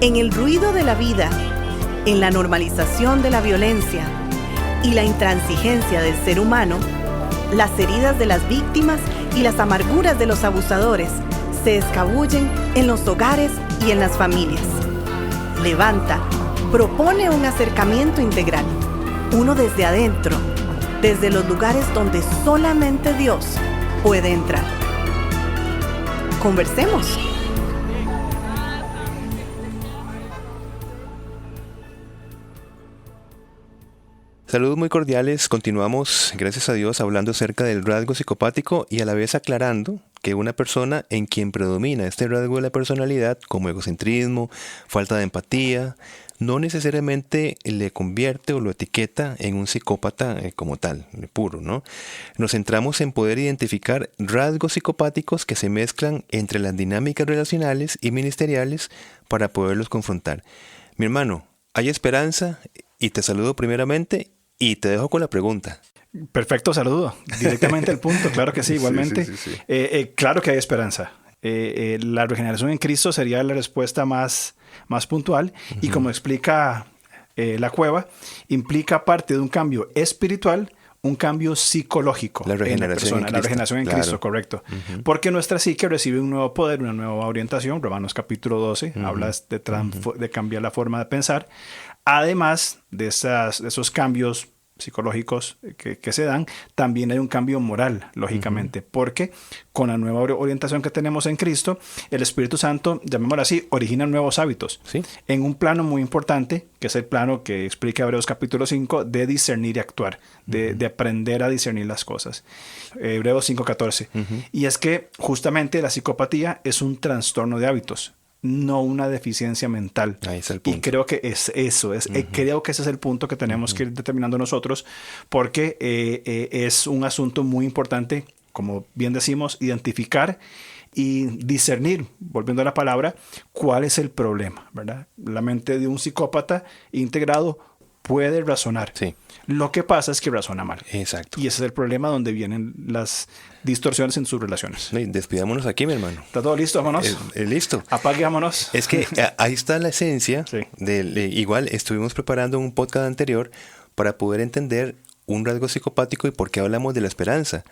En el ruido de la vida, en la normalización de la violencia y la intransigencia del ser humano, las heridas de las víctimas y las amarguras de los abusadores se escabullen en los hogares y en las familias. Levanta propone un acercamiento integral, uno desde adentro, desde los lugares donde solamente Dios puede entrar. Conversemos. Saludos muy cordiales. Continuamos, gracias a Dios, hablando acerca del rasgo psicopático y a la vez aclarando que una persona en quien predomina este rasgo de la personalidad, como egocentrismo, falta de empatía, no necesariamente le convierte o lo etiqueta en un psicópata como tal, puro, ¿no? Nos centramos en poder identificar rasgos psicopáticos que se mezclan entre las dinámicas relacionales y ministeriales para poderlos confrontar. Mi hermano, hay esperanza y te saludo primeramente y te dejo con la pregunta. Perfecto, saludo. Directamente al punto, claro que sí, igualmente. Sí. Claro que hay esperanza. La regeneración en Cristo sería la respuesta más puntual. Uh-huh. Y como explica la cueva, implica parte de un cambio espiritual, un cambio psicológico. La regeneración La regeneración en Cristo, correcto. Uh-huh. Porque nuestra psique recibe un nuevo poder, una nueva orientación. Romanos capítulo 12 habla de cambiar la forma de pensar. Además de esos cambios psicológicos que se dan, también hay un cambio moral, lógicamente, porque con la nueva orientación que tenemos en Cristo, el Espíritu Santo, llamémoslo así, origina nuevos hábitos. ¿Sí? En un plano muy importante, que es el plano que explica Hebreos capítulo 5, de discernir y actuar, de aprender a discernir las cosas. Hebreos 5:14. Y es que justamente la psicopatía es un trastorno de hábitos, no una deficiencia mental. Ahí es el punto. Y creo que es eso. Creo que ese es el punto que tenemos que ir determinando nosotros, porque es un asunto muy importante, como bien decimos, identificar y discernir, volviendo a la palabra, cuál es el problema, ¿verdad? La mente de un psicópata integrado puede razonar. Sí. Lo que pasa es que razona mal. Exacto. Y ese es el problema donde vienen las distorsiones en sus relaciones. Sí, despidámonos aquí, mi hermano. ¿Está todo listo? Vámonos. Listo. Apaguémonos. Es que ahí está la esencia. Sí. Igual estuvimos preparando un podcast anterior para poder entender un rasgo psicopático y por qué hablamos de la esperanza.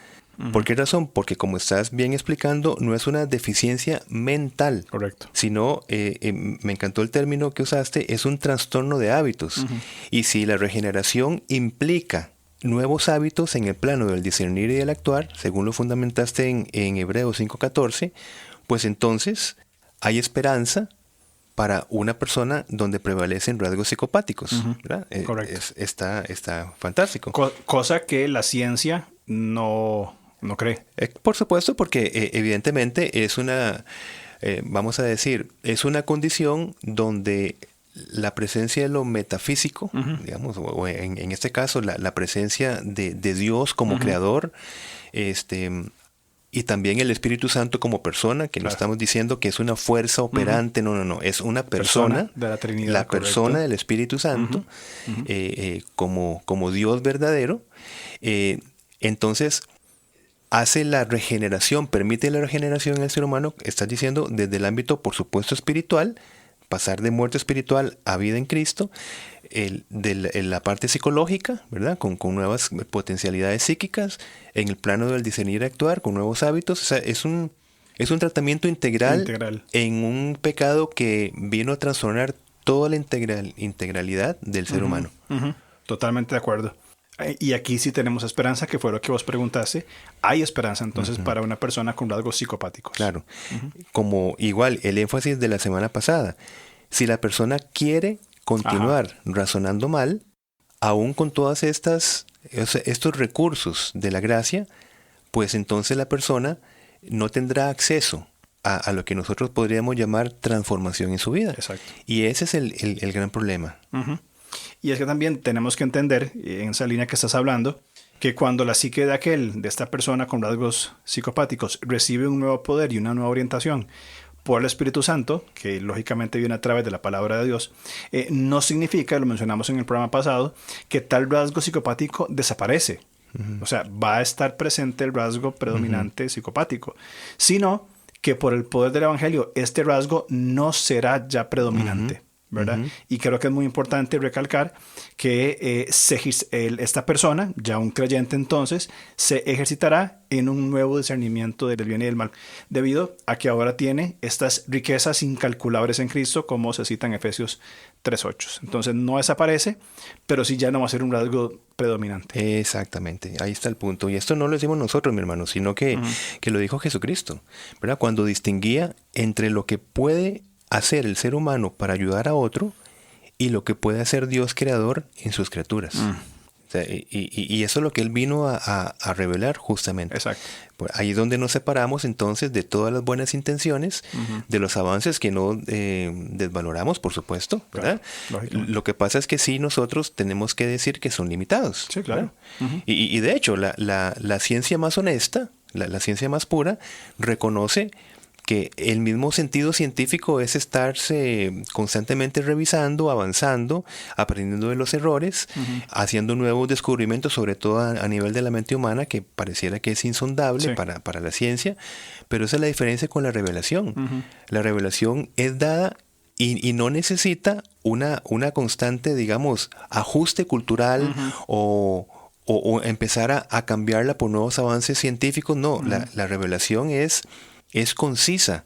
¿Por qué razón? Porque como estás bien explicando, no es una deficiencia mental. Correcto. Sino, me encantó el término que usaste, es un trastorno de hábitos. Y si la regeneración implica nuevos hábitos en el plano del discernir y del actuar, según lo fundamentaste en Hebreos 5:14, pues entonces hay esperanza para una persona donde prevalecen rasgos psicopáticos. ¿Verdad? Correcto. Está fantástico. Cosa que la ciencia no cree. Por supuesto, porque evidentemente es una, vamos a decir, es una condición donde la presencia de lo metafísico, digamos, o en este caso la presencia de Dios como creador, y también el Espíritu Santo como persona, que no estamos diciendo que es una fuerza operante, no, es una persona de la Trinidad, la correcto. Persona del Espíritu Santo, como Dios verdadero. Entonces hace la regeneración, permite la regeneración en el ser humano, estás diciendo, desde el ámbito, por supuesto, espiritual, pasar de muerte espiritual a vida en Cristo, la parte psicológica, ¿verdad? Con nuevas potencialidades psíquicas, en el plano del discernir y actuar, con nuevos hábitos. O sea, es un tratamiento integral en un pecado que vino a transformar toda la integralidad del ser humano. Totalmente de acuerdo. Y aquí sí tenemos esperanza, que fue lo que vos preguntaste. Hay esperanza entonces para una persona con rasgos psicopáticos. Claro. Como igual el énfasis de la semana pasada. Si la persona quiere continuar razonando mal, aún con todas estos recursos de la gracia, pues entonces la persona no tendrá acceso a lo que nosotros podríamos llamar transformación en su vida. Exacto. Y ese es el gran problema. Y es que también tenemos que entender, en esa línea que estás hablando, que cuando la psique de esta persona con rasgos psicopáticos recibe un nuevo poder y una nueva orientación por el Espíritu Santo, que lógicamente viene a través de la palabra de Dios, no significa, lo mencionamos en el programa pasado, que tal rasgo psicopático desaparece. O sea, va a estar presente el rasgo predominante psicopático, sino que por el poder del evangelio este rasgo no será ya predominante. ¿Verdad? Y creo que es muy importante recalcar que esta persona, ya un creyente entonces, se ejercitará en un nuevo discernimiento del bien y del mal, debido a que ahora tiene estas riquezas incalculables en Cristo, como se cita en Efesios 3:8. Entonces no desaparece, pero sí ya no va a ser un rasgo predominante. Exactamente, ahí está el punto. Y esto no lo decimos nosotros, mi hermano, sino que lo dijo Jesucristo, ¿verdad? Cuando distinguía entre lo que puede hacer el ser humano para ayudar a otro y lo que puede hacer Dios creador en sus criaturas. O sea, y eso es lo que Él vino a revelar justamente. Exacto. Ahí es donde nos separamos entonces de todas las buenas intenciones, de los avances que no desvaloramos, por supuesto, ¿verdad? Claro, lo que pasa es que sí nosotros tenemos que decir que son limitados. Sí, claro. Y de hecho, la ciencia más honesta, la ciencia más pura, reconoce que el mismo sentido científico es estarse constantemente revisando, avanzando, aprendiendo de los errores, haciendo nuevos descubrimientos, sobre todo a nivel de la mente humana, que pareciera que es insondable para la ciencia, pero esa es la diferencia con la revelación. La revelación es dada y no necesita una constante, digamos, ajuste cultural o empezar a cambiarla por nuevos avances científicos. No, la revelación es concisa,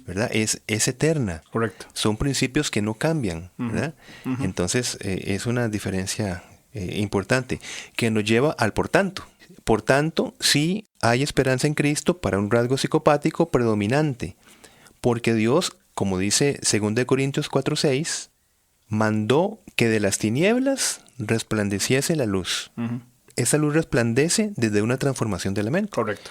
¿verdad? Es eterna. Correcto. Son principios que no cambian, ¿verdad? Entonces, es una diferencia importante que nos lleva al por tanto. Por tanto, sí hay esperanza en Cristo para un rasgo psicopático predominante, porque Dios, como dice 2 Corintios 4:6, mandó que de las tinieblas resplandeciese la luz. Esa luz resplandece desde una transformación de la mente. Correcto.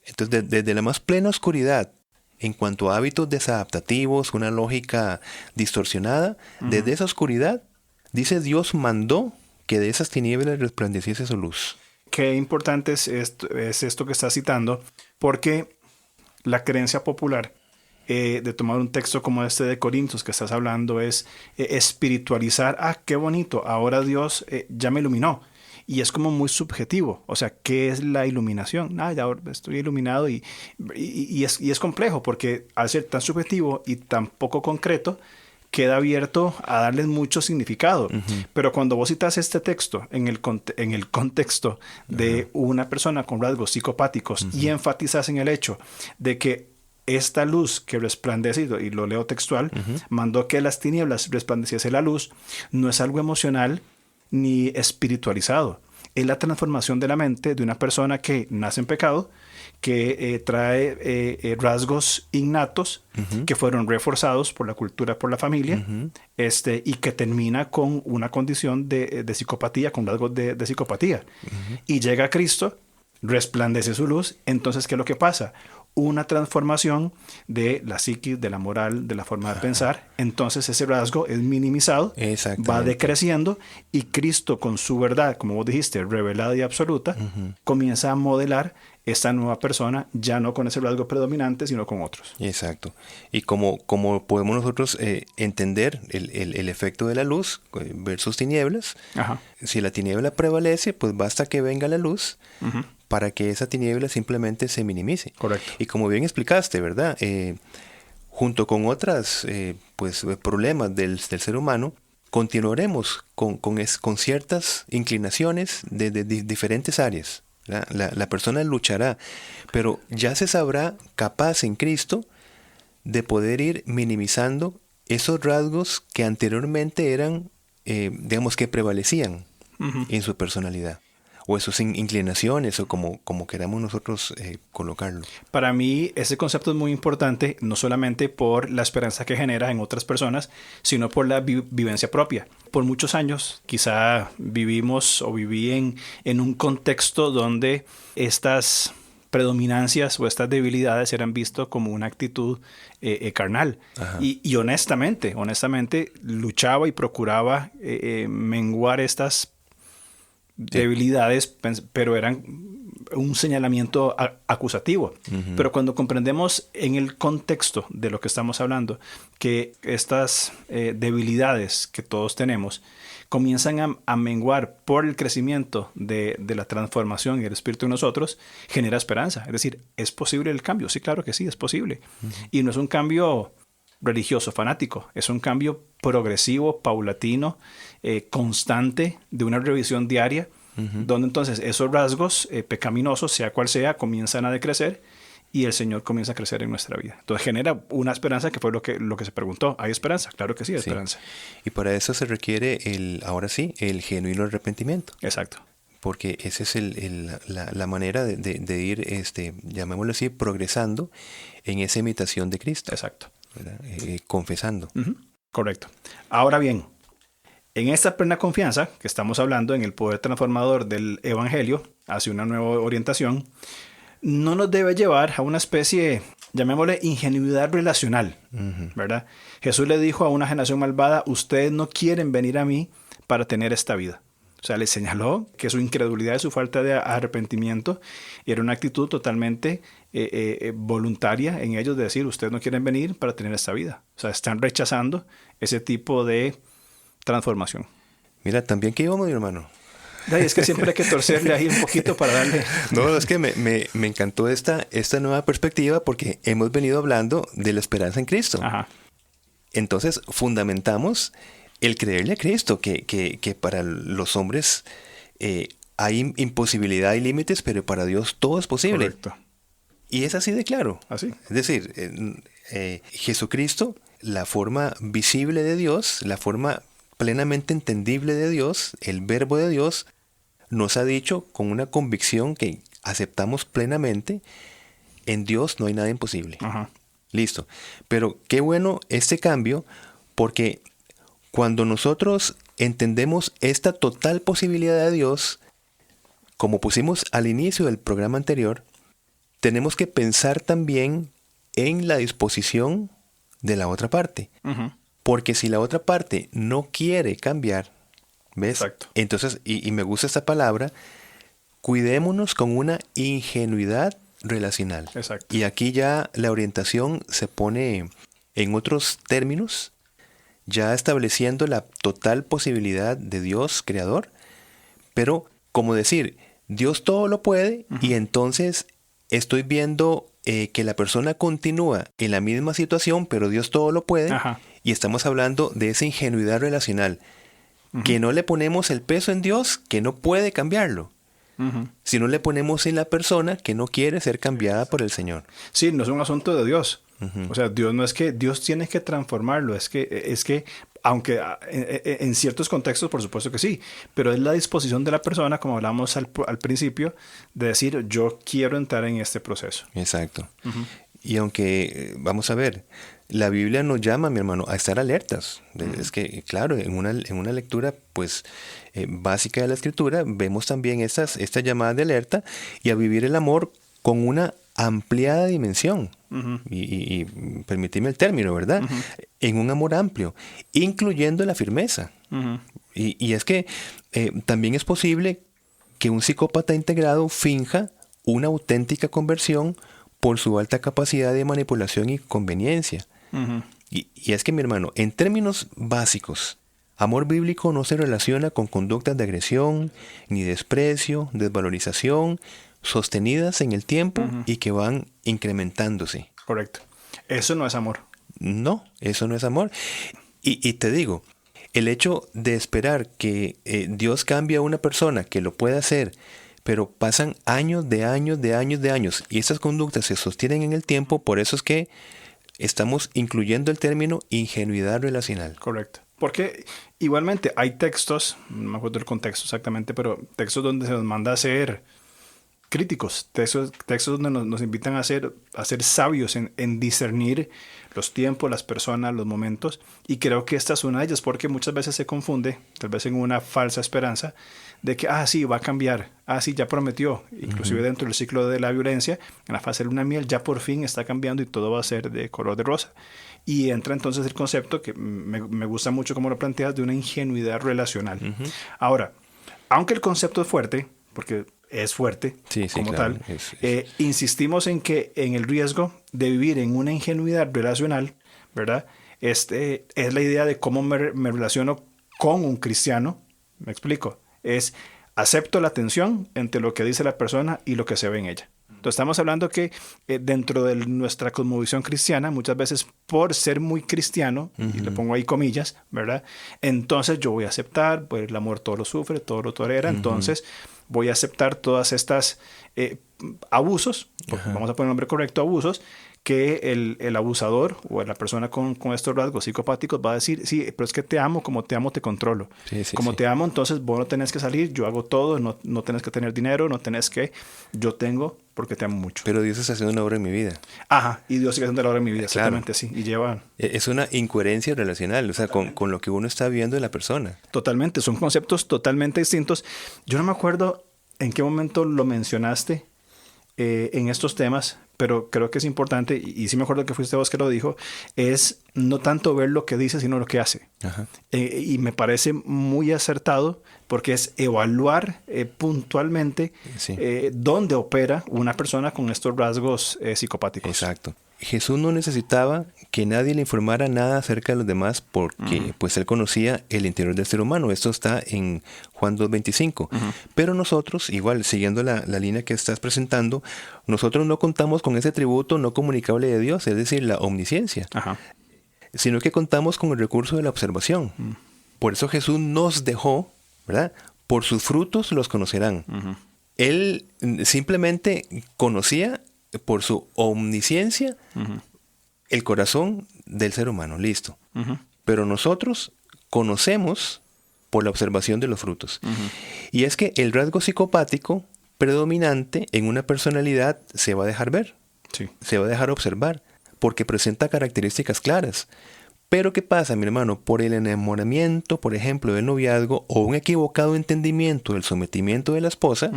Entonces, desde la más plena oscuridad, en cuanto a hábitos desadaptativos, una lógica distorsionada, desde esa oscuridad, dice Dios mandó que de esas tinieblas resplandeciese su luz. Qué importante es esto que está citando, porque la creencia popular de tomar un texto como este de Corintios que estás hablando es espiritualizar. Qué bonito, ahora Dios ya me iluminó. Y es como muy subjetivo. O sea, ¿qué es la iluminación? Ya estoy iluminado y es complejo porque al ser tan subjetivo y tan poco concreto, queda abierto a darles mucho significado. Pero cuando vos citas este texto en el contexto de una persona con rasgos psicopáticos y enfatizas en el hecho de que esta luz que resplandece, y lo leo textual, mandó que las tinieblas resplandeciese la luz, no es algo emocional ni espiritualizado. Es la transformación de la mente de una persona que nace en pecado, que trae rasgos innatos que fueron reforzados por la cultura, por la familia, y que termina con una condición de psicopatía, con rasgos de psicopatía. Y llega a Cristo, resplandece su luz. Entonces, ¿qué es lo que pasa? Una transformación de la psiquis, de la moral, de la forma de pensar. Entonces ese rasgo es minimizado, va decreciendo y Cristo con su verdad, como vos dijiste, revelada y absoluta, comienza a modelar esta nueva persona, ya no con ese rasgo predominante, sino con otros. Exacto. Y como podemos nosotros entender el efecto de la luz versus tinieblas, si la tiniebla prevalece, pues basta que venga la luz para que esa tiniebla simplemente se minimice. Correcto. Y como bien explicaste, ¿verdad? Junto con otras problemas del ser humano, continuaremos con ciertas inclinaciones de diferentes áreas. La persona luchará, pero ya se sabrá capaz en Cristo de poder ir minimizando esos rasgos que anteriormente eran, digamos que prevalecían en su personalidad, o esas inclinaciones, o como queramos nosotros colocarlo. Para mí ese concepto es muy importante, no solamente por la esperanza que genera en otras personas, sino por la vivencia propia. Por muchos años quizá vivimos o viví en un contexto donde estas predominancias o estas debilidades eran vistas como una actitud carnal. Y honestamente luchaba y procuraba menguar estas debilidades, pero eran un señalamiento acusativo. Pero cuando comprendemos en el contexto de lo que estamos hablando, que estas debilidades que todos tenemos comienzan a menguar por el crecimiento de la transformación y el Espíritu en nosotros, genera esperanza. Es decir, ¿es posible el cambio? Sí, claro que sí, es posible. Y no es un cambio religioso, fanático. Es un cambio progresivo, paulatino, constante, de una revisión diaria, donde entonces esos rasgos pecaminosos, sea cual sea, comienzan a decrecer y el Señor comienza a crecer en nuestra vida. Entonces genera una esperanza, que fue lo que se preguntó. ¿Hay esperanza? Claro que sí, hay esperanza. Y para eso se requiere ahora sí, el genuino arrepentimiento. Exacto. Porque esa es la manera de ir, llamémoslo así, progresando en esa imitación de Cristo. Exacto. Confesando. Correcto. Ahora bien, en esta plena confianza que estamos hablando en el poder transformador del Evangelio hacia una nueva orientación, no nos debe llevar a una especie, llamémosle, ingenuidad relacional, ¿verdad? Jesús le dijo a una generación malvada: ustedes no quieren venir a mí para tener esta vida. O sea, le señaló que su incredulidad y su falta de arrepentimiento era una actitud totalmente voluntaria en ellos, de decir: ustedes no quieren venir para tener esta vida. O sea, están rechazando ese tipo de transformación. Mira, también que íbamos, mi hermano. Es que siempre hay que torcerle ahí un poquito para darle... No, es que me encantó esta nueva perspectiva, porque hemos venido hablando de la esperanza en Cristo. Ajá. Entonces, fundamentamos el creerle a Cristo, que para los hombres hay imposibilidad y límites, pero para Dios todo es posible. Correcto. Y es así de claro. Así. Es decir, Jesucristo, la forma visible de Dios, la forma plenamente entendible de Dios, el verbo de Dios, nos ha dicho con una convicción que aceptamos plenamente: en Dios no hay nada imposible. Ajá. Listo. Pero qué bueno este cambio, porque cuando nosotros entendemos esta total posibilidad de Dios, como pusimos al inicio del programa anterior, tenemos que pensar también en la disposición de la otra parte. Porque si la otra parte no quiere cambiar, ¿ves? Exacto. Entonces, y me gusta esta palabra, cuidémonos con una ingenuidad relacional. Exacto. Y aquí ya la orientación se pone en otros términos, ya estableciendo la total posibilidad de Dios creador, pero como decir, Dios todo lo puede, y entonces estoy viendo que la persona continúa en la misma situación, pero Dios todo lo puede. Ajá. Y estamos hablando de esa ingenuidad relacional, que no le ponemos el peso en Dios, que no puede cambiarlo, sino le ponemos en la persona que no quiere ser cambiada por el Señor. Sí, no es un asunto de Dios. O sea, Dios no es que Dios tiene que transformarlo, es que aunque en ciertos contextos por supuesto que sí, pero es la disposición de la persona, como hablamos al principio, de decir: yo quiero entrar en este proceso. Exacto. Y aunque, vamos a ver, la Biblia nos llama, mi hermano, a estar alertas. Es que, claro, en una lectura pues básica de la Escritura, vemos también esta llamada de alerta, y a vivir el amor con una ampliada dimensión. Y permíteme el término, ¿verdad? En un amor amplio, incluyendo la firmeza. Y es que también es posible que un psicópata integrado finja una auténtica conversión por su alta capacidad de manipulación y conveniencia. Y es que, mi hermano, en términos básicos, amor bíblico no se relaciona con conductas de agresión, ni desprecio, desvalorización, sostenidas en el tiempo y que van incrementándose. Correcto. Eso no es amor. No, eso no es amor. Y te digo, el hecho de esperar que Dios cambie a una persona que lo pueda hacer, pero pasan años, y estas conductas se sostienen en el tiempo, por eso es que estamos incluyendo el término ingenuidad relacional. Correcto. Porque igualmente hay textos, no me acuerdo el contexto exactamente, pero textos donde se nos manda a ser críticos, textos donde nos invitan a ser sabios en discernir los tiempos, las personas, los momentos, y creo que esta es una de ellas, porque muchas veces se confunde, tal vez en una falsa esperanza, de que, sí, va a cambiar, sí, ya prometió, inclusive dentro del ciclo de la violencia, en la fase de luna de miel, ya por fin está cambiando y todo va a ser de color de rosa. Y entra entonces el concepto, que me gusta mucho como lo planteas, de una ingenuidad relacional. Ahora, aunque el concepto es fuerte, porque es fuerte como claro, tal. Insistimos en que en el riesgo de vivir en una ingenuidad relacional, ¿verdad? Es la idea de cómo me relaciono con un cristiano. Me explico. Es acepto la tensión entre lo que dice la persona y lo que se ve en ella. Entonces estamos hablando que dentro de nuestra cosmovisión cristiana, muchas veces por ser muy cristiano, y le pongo ahí comillas, ¿verdad? Entonces yo voy a aceptar, pues el amor todo lo sufre, todo lo tolera, entonces voy a aceptar todas estas abusos, vamos a poner el nombre correcto, abusos, que el abusador o la persona con estos rasgos psicopáticos va a decir, sí, pero es que te amo, como te amo te controlo. Te amo, entonces vos no tenés que salir, yo hago todo, no tenés que tener dinero, no tenés que, yo tengo porque te amo mucho. Pero Dios está haciendo una obra en mi vida. Ajá, y Dios sigue haciendo la obra en mi vida, exactamente, sí. Y lleva... Es una incoherencia relacional, o sea, con lo que uno está viendo de la persona. Totalmente, son conceptos totalmente distintos. Yo no me acuerdo en qué momento lo mencionaste en estos temas, pero creo que es importante, y sí me acuerdo que fuiste vos que lo dijo, es no tanto ver lo que dice, sino lo que hace. Y me parece muy acertado porque es evaluar puntualmente dónde opera una persona con estos rasgos psicopáticos. Exacto. Jesús no necesitaba que nadie le informara nada acerca de los demás porque pues él conocía el interior del ser humano. Esto está en Juan 2:25. Pero nosotros, igual siguiendo la línea que estás presentando, nosotros no contamos con ese atributo no comunicable de Dios, es decir, la omnisciencia, sino que contamos con el recurso de la observación. Por eso Jesús nos dejó, ¿verdad? Por sus frutos los conocerán. Él simplemente conocía por su omnisciencia el corazón del ser humano, listo. Pero nosotros conocemos por la observación de los frutos. Y es que el rasgo psicopático predominante en una personalidad se va a dejar ver, se va a dejar observar, porque presenta características claras. Pero ¿qué pasa, mi hermano? Por el enamoramiento, por ejemplo, del noviazgo o un equivocado entendimiento del sometimiento de la esposa,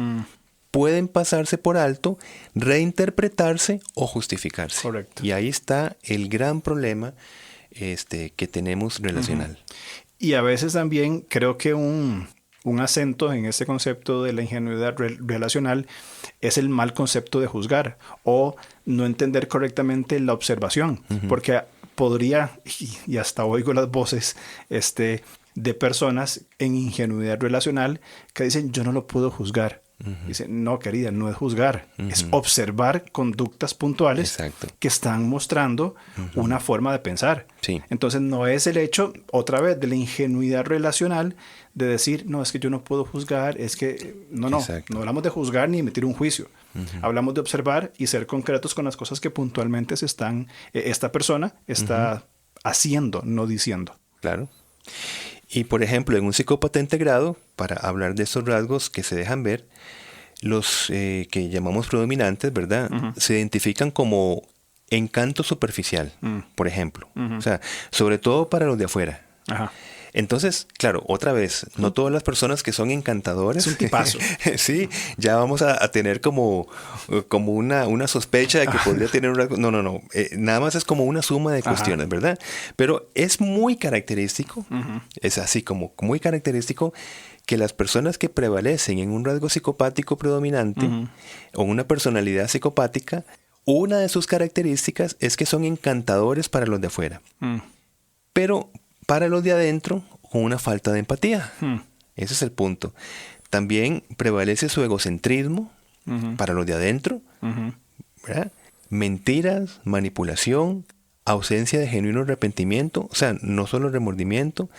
pueden pasarse por alto, reinterpretarse o justificarse. Correcto. Y ahí está el gran problema que tenemos relacional. Y a veces también creo que un acento en este concepto de la ingenuidad relacional es el mal concepto de juzgar o no entender correctamente la observación. Porque podría, y hasta oigo las voces de personas en ingenuidad relacional que dicen, yo no lo puedo juzgar. Dice, no, querida, no es juzgar, es observar conductas puntuales que están mostrando una forma de pensar. Entonces no es el hecho, otra vez, de la ingenuidad relacional de decir, no, es que yo no puedo juzgar, es que no hablamos de juzgar ni emitir un juicio. Hablamos de observar y ser concretos con las cosas que puntualmente esta persona está haciendo, no diciendo. Claro. Y por ejemplo, en un psicópata integrado, para hablar de estos rasgos que se dejan ver, los que llamamos predominantes, ¿verdad? Se identifican como encanto superficial, por ejemplo. O sea, sobre todo para los de afuera. Entonces, claro, otra vez, no todas las personas que son encantadoras. Es un tipazo. Sí, ya vamos a tener como una sospecha de que podría tener un rasgo. No. Nada más es como una suma de cuestiones, ¿verdad? Pero es muy característico, es así como muy característico que las personas que prevalecen en un rasgo psicopático predominante o una personalidad psicopática, una de sus características es que son encantadores para los de afuera. Pero para los de adentro, con una falta de empatía. Ese es el punto. También prevalece su egocentrismo para los de adentro. ¿Verdad? Mentiras, manipulación, ausencia de genuino arrepentimiento, o sea, no solo remordimiento,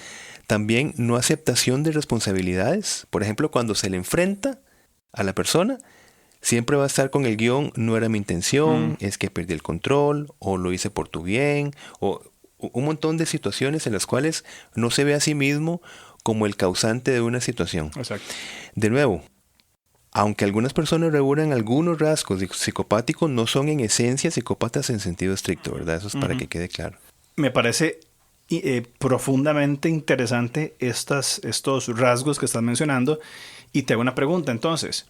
también no aceptación de responsabilidades. Por ejemplo, cuando se le enfrenta a la persona, siempre va a estar con el guión, no era mi intención, es que perdí el control, o lo hice por tu bien, o un montón de situaciones en las cuales no se ve a sí mismo como el causante de una situación. De nuevo, aunque algunas personas regulan algunos rasgos psicopáticos, no son en esencia psicópatas en sentido estricto, ¿verdad? Eso es para que quede claro. Me parece profundamente interesante estos rasgos que estás mencionando y te hago una pregunta entonces.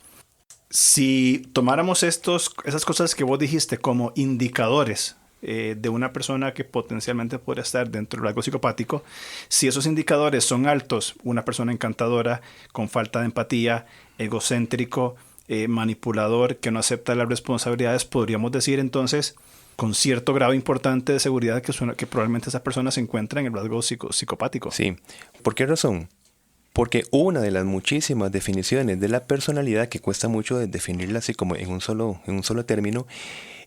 Si tomáramos esas cosas que vos dijiste como indicadores de una persona que potencialmente podría estar dentro del rasgo psicopático, si esos indicadores son altos, una persona encantadora, con falta de empatía, egocéntrico, manipulador, que no acepta las responsabilidades, podríamos decir entonces, con cierto grado importante de seguridad, que probablemente esa persona se encuentra en el rasgo psicopático. Sí. ¿Por qué razón? Porque una de las muchísimas definiciones de la personalidad, que cuesta mucho definirla así como en un solo término,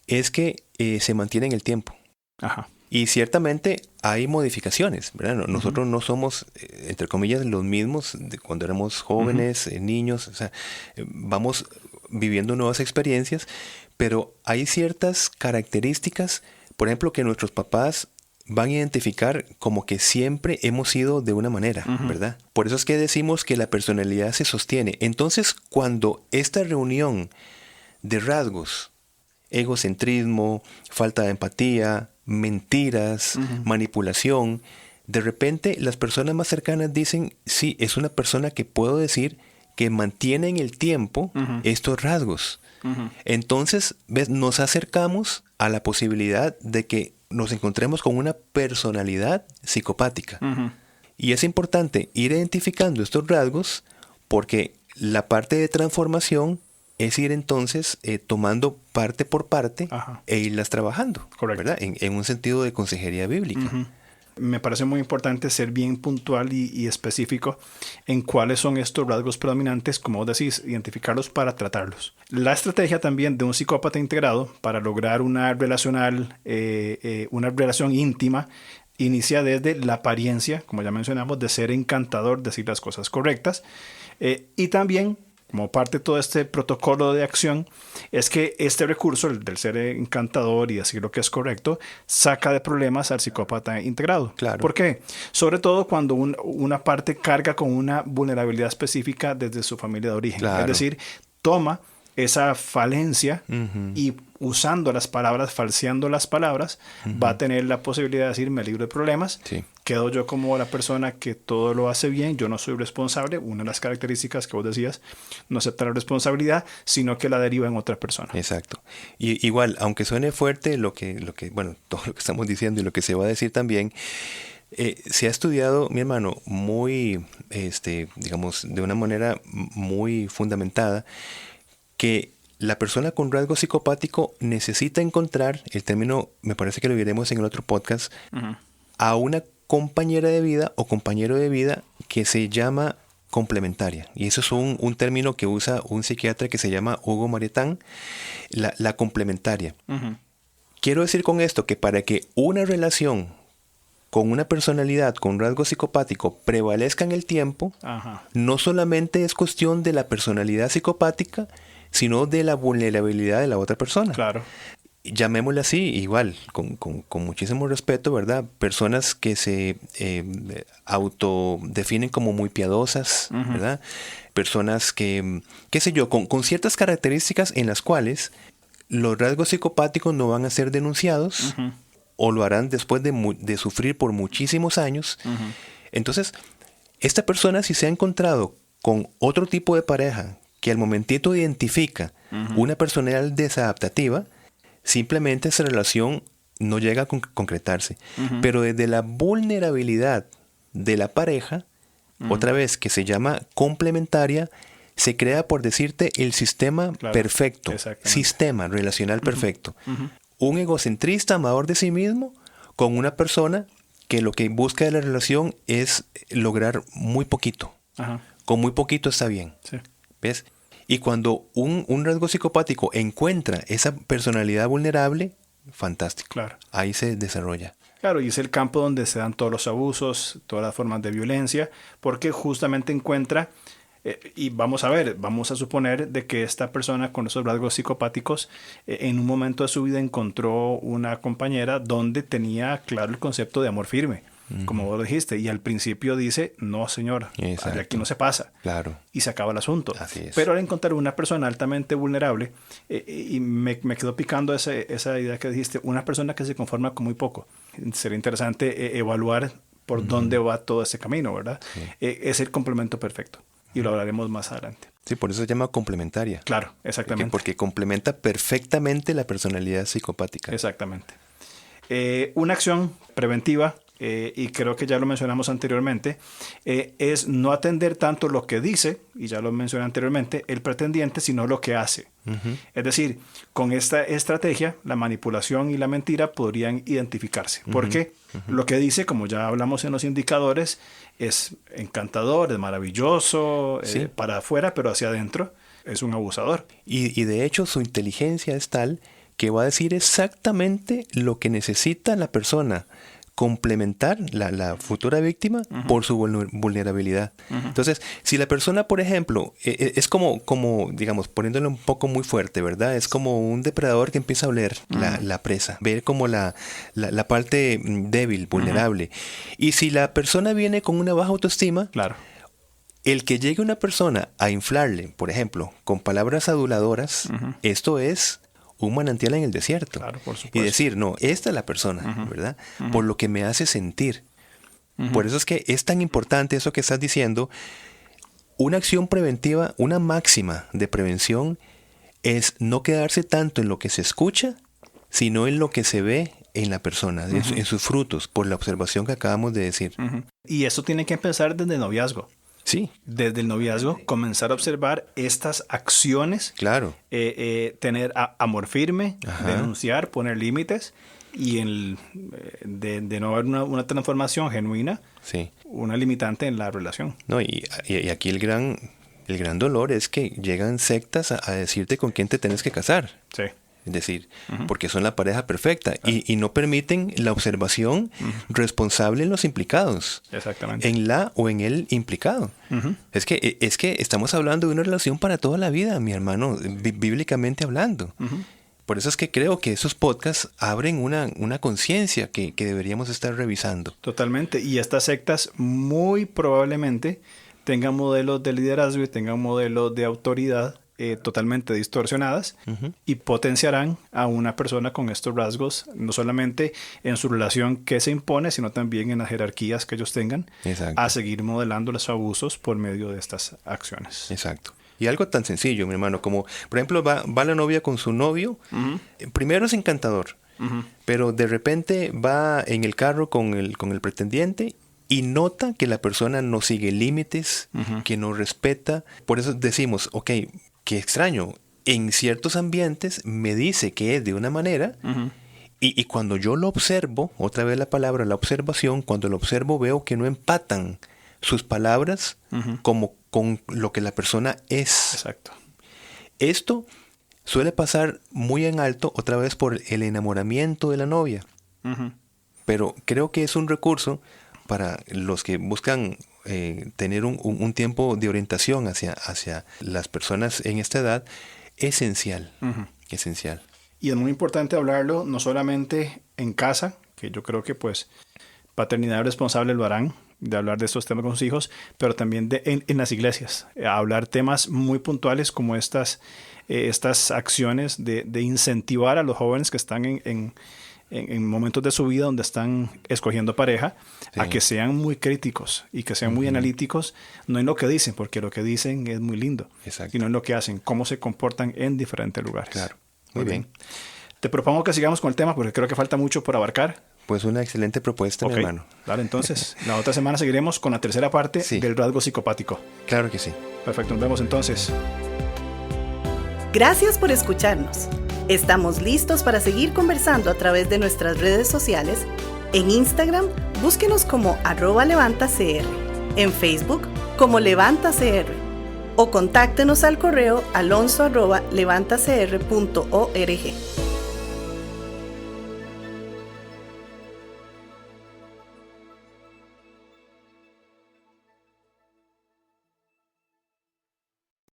es que se mantiene en el tiempo. Ajá. Y ciertamente hay modificaciones, ¿verdad? Nosotros no somos, entre comillas, los mismos de cuando éramos jóvenes, niños. O sea, vamos viviendo nuevas experiencias, pero hay ciertas características, por ejemplo, que nuestros papás van a identificar como que siempre hemos sido de una manera, ¿verdad? Por eso es que decimos que la personalidad se sostiene. Entonces, cuando esta reunión de rasgos, egocentrismo, falta de empatía, mentiras, manipulación, de repente las personas más cercanas dicen, sí, es una persona que puedo decir que mantiene en el tiempo estos rasgos. Entonces, ¿ves? Nos acercamos a la posibilidad de que nos encontremos con una personalidad psicopática. Y es importante ir identificando estos rasgos porque la parte de transformación es ir entonces tomando parte por parte e irlas trabajando. Correcto. ¿Verdad? En un sentido de consejería bíblica. Me parece muy importante ser bien puntual y específico en cuáles son estos rasgos predominantes, como vos decís, identificarlos para tratarlos. La estrategia también de un psicópata integrado para lograr una relación íntima inicia desde la apariencia, como ya mencionamos, de ser encantador, decir las cosas correctas, y también como parte de todo este protocolo de acción, es que este recurso, el del ser encantador y decir lo que es correcto, saca de problemas al psicópata integrado. Claro. ¿Por qué? Sobre todo cuando una parte carga con una vulnerabilidad específica desde su familia de origen. Claro. Es decir, toma esa falencia y usando las palabras, falseando las palabras, va a tener la posibilidad de decir, me libro de problemas. Sí. Quedo yo como la persona que todo lo hace bien, yo no soy responsable. Una de las características que vos decías, no aceptar la responsabilidad, sino que la deriva en otra persona. Exacto. Y igual, aunque suene fuerte bueno, todo lo que estamos diciendo y lo que se va a decir también, se ha estudiado, mi hermano, muy, digamos, de una manera muy fundamentada, que la persona con rasgo psicopático necesita encontrar, el término, me parece que lo veremos en el otro podcast, a una compañera de vida o compañero de vida que se llama complementaria. Y eso es un término que usa un psiquiatra que se llama Hugo Marietán, la complementaria. Quiero decir con esto que para que una relación con una personalidad con rasgo psicopático prevalezca en el tiempo, no solamente es cuestión de la personalidad psicopática, sino de la vulnerabilidad de la otra persona. Claro. Llamémosle así, igual, con muchísimo respeto, ¿verdad? Personas que se autodefinen como muy piadosas, ¿verdad? Personas que, qué sé yo, con ciertas características en las cuales los rasgos psicopáticos no van a ser denunciados o lo harán después de sufrir por muchísimos años. Entonces, esta persona, si se ha encontrado con otro tipo de pareja que al momentito identifica una personalidad desadaptativa, simplemente esa relación no llega a concretarse. Pero desde la vulnerabilidad de la pareja, otra vez que se llama complementaria, se crea, por decirte, el sistema perfecto, sistema relacional perfecto. Un egocentrista amador de sí mismo con una persona que lo que busca de la relación es lograr muy poquito. Con muy poquito está bien. Sí. ¿Ves? Y cuando un rasgo psicopático encuentra esa personalidad vulnerable, fantástico. Claro. Ahí se desarrolla. Claro, y es el campo donde se dan todos los abusos, todas las formas de violencia, porque justamente encuentra, y vamos a suponer de que esta persona con esos rasgos psicopáticos en un momento de su vida encontró una compañera donde tenía claro el concepto de amor firme. Como vos dijiste, y al principio dice, no señor, de aquí no se pasa. Claro. Y se acaba el asunto. Así es. Pero al encontrar una persona altamente vulnerable, y me quedó picando esa idea que dijiste, una persona que se conforma con muy poco. Sería interesante evaluar por dónde va todo ese camino, ¿verdad? Sí. Es el complemento perfecto. Y lo hablaremos más adelante. Sí, por eso se llama complementaria. Claro, exactamente. Porque complementa perfectamente la personalidad psicopática. Exactamente. Una acción preventiva y creo que ya lo mencionamos anteriormente, es no atender tanto lo que dice, y ya lo mencioné anteriormente, el pretendiente, sino lo que hace. Es decir, con esta estrategia, la manipulación y la mentira podrían identificarse. Porque lo que dice, como ya hablamos en los indicadores, es encantador, es maravilloso, Sí. para afuera, pero hacia adentro es un abusador. Y de hecho su inteligencia es tal que va a decir exactamente lo que necesita la persona complementar la futura víctima por su vulnerabilidad. Entonces, si la persona, por ejemplo, es como, digamos, poniéndolo un poco muy fuerte, ¿verdad? Es como un depredador que empieza a oler la presa, ver como la parte débil, vulnerable. Y si la persona viene con una baja autoestima, Claro. el que llegue una persona a inflarle, por ejemplo, con palabras aduladoras, esto es un manantial en el desierto. Claro, por supuesto. Y decir, no, esta es la persona, ¿verdad? Por lo que me hace sentir. Por eso es que es tan importante eso que estás diciendo. Una acción preventiva, una máxima de prevención es no quedarse tanto en lo que se escucha, sino en lo que se ve en la persona, en sus frutos, por la observación que acabamos de decir. Y eso tiene que empezar desde el noviazgo. Sí, Desde el noviazgo, comenzar a observar estas acciones, claro. tener amor firme, Ajá. denunciar, poner límites y de no haber una transformación genuina, Sí. una limitante en la relación. No, y aquí el gran dolor es que llegan sectas a decirte con quién te tienes que casar. Sí. Es decir, porque son la pareja perfecta y no permiten la observación responsable en los implicados. Exactamente. En la o en el implicado. Es que estamos hablando de una relación para toda la vida, mi hermano, bíblicamente hablando. Por eso es que creo que esos podcasts abren una conciencia que deberíamos estar revisando. Totalmente. Y estas sectas muy probablemente tengan modelos de liderazgo y tengan modelos de autoridad totalmente distorsionadas y potenciarán a una persona con estos rasgos, no solamente en su relación que se impone, sino también en las jerarquías que ellos tengan, Exacto. a seguir modelando los abusos por medio de estas acciones. Exacto. Y algo tan sencillo, mi hermano, como por ejemplo va la novia con su novio, primero es encantador, pero de repente va en el carro con el pretendiente y nota que la persona no sigue límites, que no respeta. Por eso decimos, ok, qué extraño, en ciertos ambientes me dice que es de una manera y cuando yo lo observo, otra vez la palabra, la observación, cuando lo observo veo que no empatan sus palabras como con lo que la persona es. Exacto. Esto suele pasar muy en alto otra vez por el enamoramiento de la novia. Pero creo que es un recurso para los que buscan tener un tiempo de orientación hacia las personas en esta edad, esencial. Esencial. Y es muy importante hablarlo no solamente en casa, que yo creo que pues paternidad responsable lo harán, de hablar de estos temas con sus hijos, pero también en las iglesias, hablar temas muy puntuales como estas acciones de incentivar a los jóvenes que están en momentos de su vida donde están escogiendo pareja, sí, a que sean muy críticos y que sean muy analíticos, no en lo que dicen, porque lo que dicen es muy lindo, exacto, sino en lo que hacen, cómo se comportan en diferentes lugares. Claro, muy bien. Te propongo que sigamos con el tema porque creo que falta mucho por abarcar. Pues una excelente propuesta, mi hermano. Dale, entonces, la otra semana seguiremos con la tercera parte sí, del rasgo psicopático. Claro que sí. Perfecto, nos vemos entonces. Gracias por escucharnos. Estamos listos para seguir conversando a través de nuestras redes sociales. En Instagram, búsquenos como @levantacr. En Facebook, como LevantaCR. O contáctenos al correo alonso@levantacr.org.